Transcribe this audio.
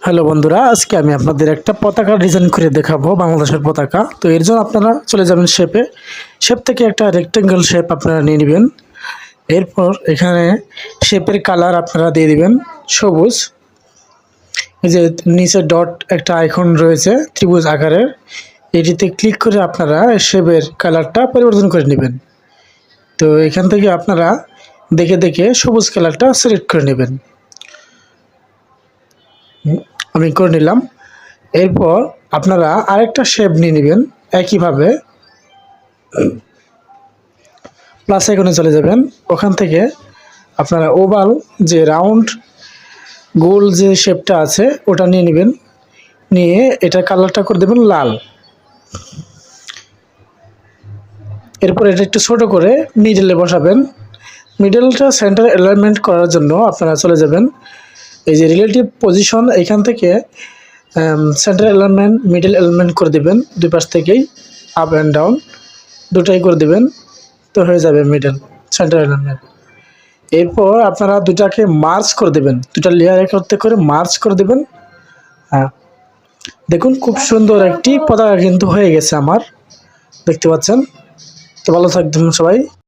Hello বন্ধুরা, আজকে আমি আপনাদের একটা পতাকা ডিজাইন করে দেখাবো, বাংলাদেশের পতাকা। তো এর জন্য আপনারা চলে যাবেন শেপ থেকে একটা রেক্টেঙ্গেল শেপ আপনারা নিয়ে নেবেন। এরপর এখানে শেপের কালার আপনারা দিয়ে দিবেন সবুজ। এই যে নিচে ডট একটা আইকন রয়েছে ত্রিভুজ আকারের, এটিতে ক্লিক করে আপনারা শেপের কালারটা পরিবর্তন করে নেবেন। তো এখান থেকে আপনারা দেখে দেখে সবুজ কালারটা সিলেক্ট করে নেবেন। আমি করে নিলাম। এরপর আপনারা আরেকটা শেপ নিয়ে নেবেন। একইভাবে প্লাস আইকনে চলে যাবেন, ওখান থেকে আপনারা ওভাল যে রাউন্ড গোল যে শেপটা আছে ওটা নিয়ে নেবেন। নিয়ে এটা কালারটা করে দেবেন লাল। এরপর এটা একটু ছোট করে মিডলে বসাবেন। মিডলটা সেন্টার অ্যালাইনমেন্ট করার জন্য আপনারা চলে যাবেন এই যে রিলেটিভ পজিশন, এখান থেকে সেন্টার অ্যালাইনমেন্ট মিডল অ্যালাইনমেন্ট করে দেবেন। দুই পাশ থেকেই আপ অ্যান্ড ডাউন দুটাই করে দেবেন, তো হয়ে যাবে মিডল সেন্টার অ্যালাইনমেন্ট। এরপর আপনারা দুটাকে মার্জ করে দেবেন, দুটা লেয়ার করতে করে মার্জ করে দেবেন। হ্যাঁ, দেখুন খুব সুন্দর একটি পতাকা কিন্তু হয়ে গেছে আমার, দেখতে পাচ্ছেন। তো ভালো থাকবেন সবাই।